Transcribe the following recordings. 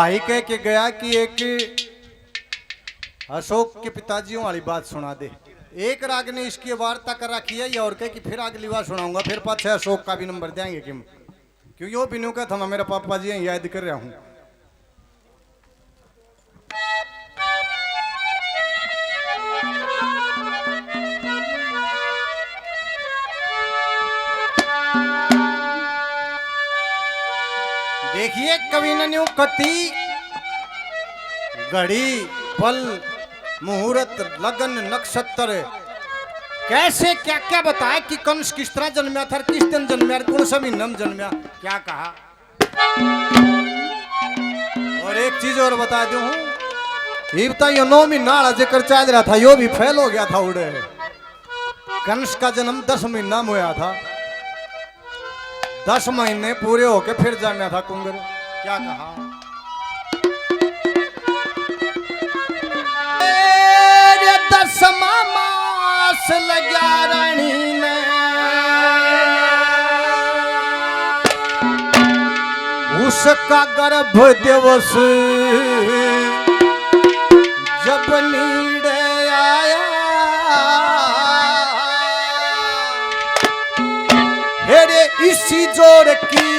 भाई कह के गया कि एक अशोक के पिताजियों वाली बात सुना दे। एक राग ने इसकी वार्ता कर रखी है और कह कि फिर अगली बार सुनाऊंगा, फिर पाछे अशोक का भी नंबर देंगे क्यों यो बिनू का था, मेरा पापा जी याद कर रहा हूं। देखिए कवि ने न्यू कति घड़ी पल मुहूर्त लगन नक्षत्र कैसे क्या क्या बताया कि कंस किस तरह जन्मा था, किस दिन जन्मा, कौन सा महीना में जन्मा, क्या कहा। और एक चीज और बता दूं, ये बताइए 9 महीना जिक्र चल रहा था, यो भी फेल हो गया था उड़े। कंस का जन्म 10 महीना में हुआ था, 10 महीने पूरे होके फिर जन्मा था कुंगर। क्या कहा, 10वां मास लग्या रानी ने, उसका गर्भ दिवस जब नीड़े आया, हेरे इसी जोर की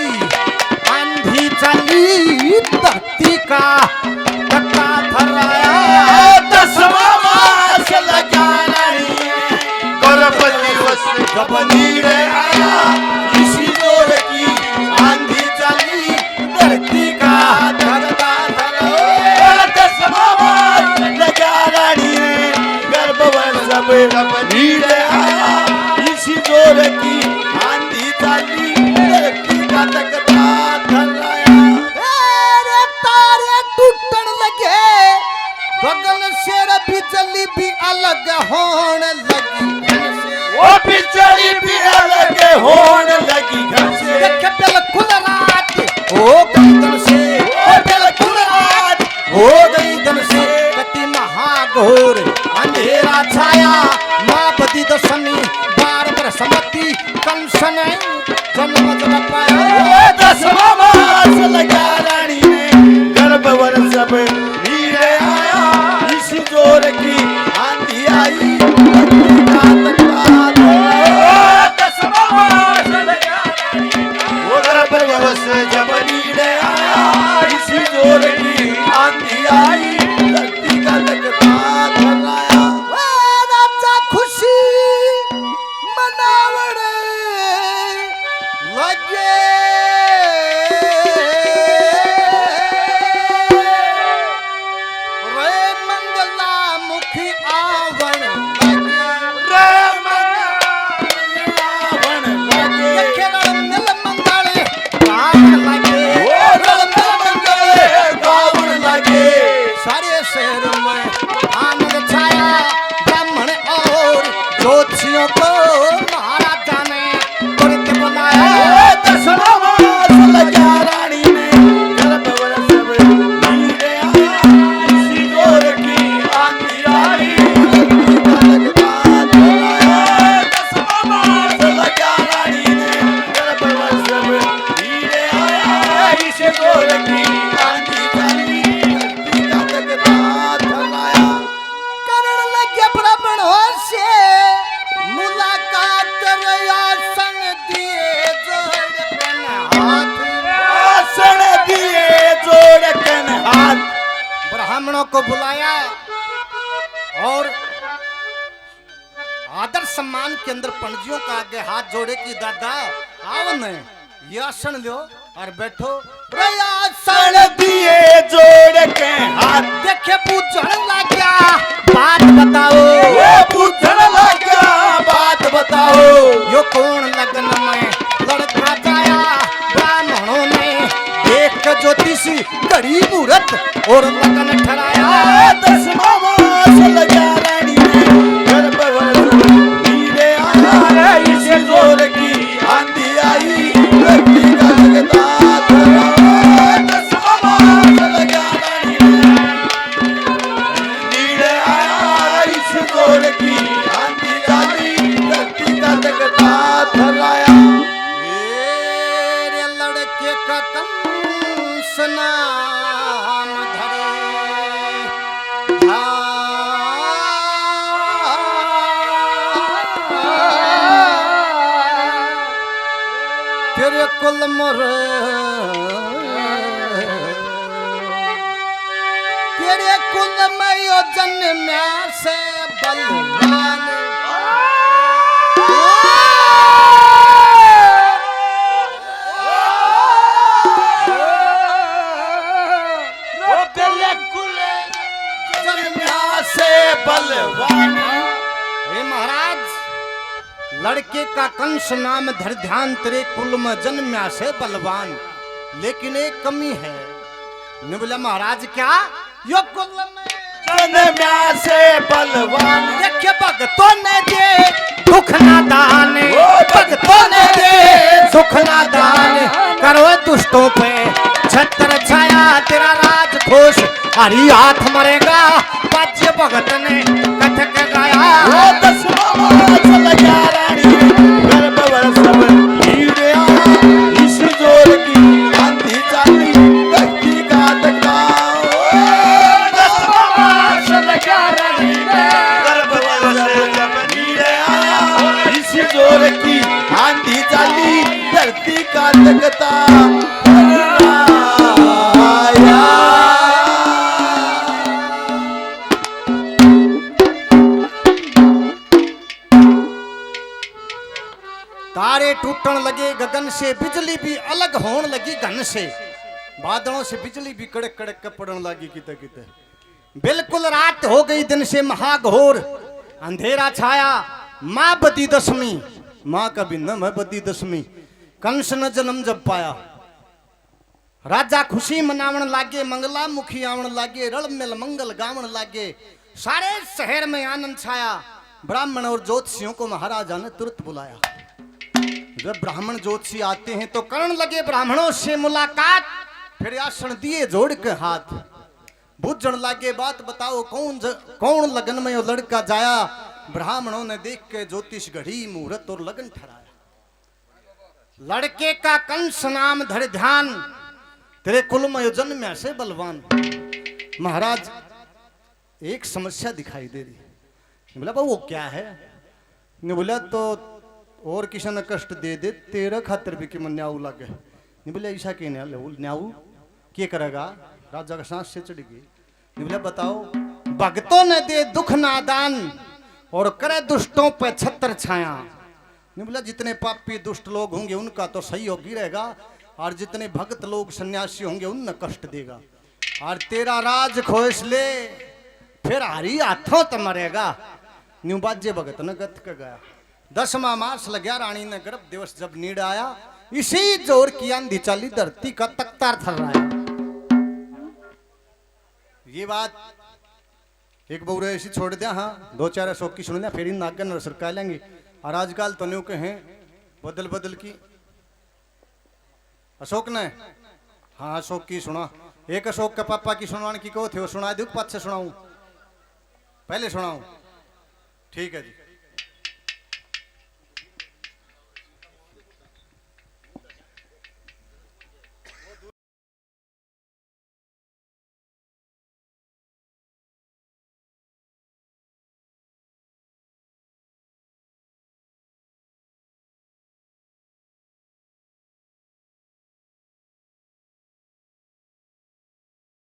आंधी चली, धरती का धक्का धराया। 10वां मास लग्या रानी ने, गर्भ दिवस जब नीड़े आया, इसी जोर की आंधी चली, धरती का धक्का धराया। 10वां मास लग्या रानी ने, गर्भ दिवस जब नीड़े आया, इसी जोर की आंधी चली, धरती का धक्का धराया। तेरे तारे टूटन लगे, गगन से बिजली भी अलग होने लगी, वो बिजली भी अलग होने लगी घर से। देखे बिल्कुल रात हो गई दिन से, बिल्कुल रात हो गई दिन से, कति महाघोर अंधेरा छाया, माँ बदी दशनी बार बरसमती, कंस ने जन्म जब पाया। 10वां मास लग्या रानी ने, गर्भ वर्ष सब नीड़े आया, इसी जोर की आंधी आई, धरती का धक्का धराया। 10वां मास लग्या रानी ने, वो गर्भ वर्ष जब नीड़े आया, इसी जोर की आंधी आई, धरती का धक्का धराया। राजा खुशी मनावड़े लगे, रे मंगला मुखी आवण लगे, देखे नील मंगले गावण लगे, सारे शहर में आनंद छाया, ब्राह्मण और ज्योतिषियों को महाराजा ने तुरंत बुलाया। 10वां मास लग्या रानी ने, गर्भ वर्ष सब नीड़े आया, इसी जोर की आंधी आई, धरती का धक्का धराया। 10वां मास लग्या रानी ने, गर्भ वर्ष सब नीड़े आया, इसी जोर की आंधी आई, धरती का धक्का धराया। करण लगे ब्राह्मणों से मुलाकात, रया संग दिए जोड़ कन हाथ, आसन दिए जोड़ कन हाथ। ब्राह्मणों को बुलाया और आदर सम्मान के अंदर पंडियों का आगे हाथ जोड़े कि दादा आओ न ये आसन लो और बैठो। आसन दिए जोड़ के हाथ, देखे पूछने लग गया बात बताओ, वो पूछने लग गया बात बताओ, यो कौन लगन में लड़का जाया। ब्राह्मणों ने देख ज्योतिषी घड़ी मुहूर्त और लगन ठहराया। 10वां मास लग्या रानी ने, गर्भ वर्ष नीड़े आया, इसी जोर की आंधी आई, धरती का धक्का धराया। 10वां मास लग्या रानी ने, नीड़े आया, इसी जोर की आंधी आई, धरती का धक्का धराया। मेरे लड़के का कंस नाम तेरे कुल मोर तेरे कुल में यो जन्म्या से बलवान तेरे कुल जन्म्या से बलवान। हे महाराज, लड़के का कंस नाम धर ध्यान, तेरे कुल में जन्म्या से बलवान, लेकिन एक कमी है। ने बोला महाराज क्या? यो कुल में जन्म्या से बलवान। देखे भगतों ने दे दुख ना दान, भगतों ने दे सुख ना दान, करो दुष्टों पे छत्र छाया, तेरा राज खोश हरी हाथ मरेगा। पाच्य भगत ने कथक गाया, वो 10वां मास लगा रानी गर्भवर सब भीड़ आया, इस जोर की आंधी चाली धरती का तकता। 10वां मास लगा रानी गर्भवर सब भीड़ आया, इस जोर की आंधी चाली धरती का तकता। तारे टूटन लगे गगन से, बिजली भी अलग होने लगी घन से, बादलों से बिजली भी कड़क कड़क के पड़न लगी किते किते। बिल्कुल रात हो गई दिन से महाघोर, अंधेरा छाया। माँ बदी दशमी, माँ का भी नाम है बदी दशमी। कंस ने जन्म जब पाया, राजा खुशी मनावन लागे, मंगला मुखी आवन लागे, रण मिल मंगल गावन लागे, सारे शहर में आनंद छाया। ब्राह्मण और ज्योतिषियों को महाराजा ने तुरंत बुलाया। जब ब्राह्मण ज्योतिषी आते हैं तो करने लगे ब्राह्मणों से मुलाकात, फिर आसन दिए जोड़ के हाथ, बुझन लागे बात बताओ कौन लगन में वो लड़का जाया। ब्राह्मणों ने देख के ज्योतिष घड़ी मुहूर्त और लगन ठहराया। लड़के का कंस नाम धर ध्यान, तेरे कुल में यो जन्म्या से बलवान। महाराज एक समस्या दिखाई दे रही। बोला वो क्या है? ने बोला तो और किसी ने कष्ट दे दे तेरा खातर भी कि मन न्याऊ लगे। नहीं बोले ऐसा क्यों न्याऊ क्या करेगा? राजा का सांस से चढ़ गई। नहीं बोले बताओ। भक्तों ने दे दुख नादान और करे दुष्टों पे छत्र छाया। नहीं बोला जितने पापी दुष्ट लोग होंगे उनका तो सहयोग ही रहेगा, और जितने भक्त लोग सन्यासी होंगे उनने कष्ट देगा, और तेरा राज खोस ले फिर हरी हाथों तो मरेगा। न्यू बाजे भगत ने गत का गया। 10वां मास लग्या, रानी ने गर्भ दिवस जब नीड आया, इसी जोर की आंधी चाली धरती का तख्तार थर्राया। ये बात एक बउरे ऐसी छोड़ दिया। हाँ 2-4 अशोक की सुन लिया, फिर इन नागन और सरकार लेंगे। और आजकल तो न्यू के हैं बदल बदल की। अशोक ने हाँ अशोक की सुना, एक अशोक के पापा की सुनवाने की को थे वो सुना दू, पाँच से सुनाऊं? पहले सुनाऊं? ठीक है जी।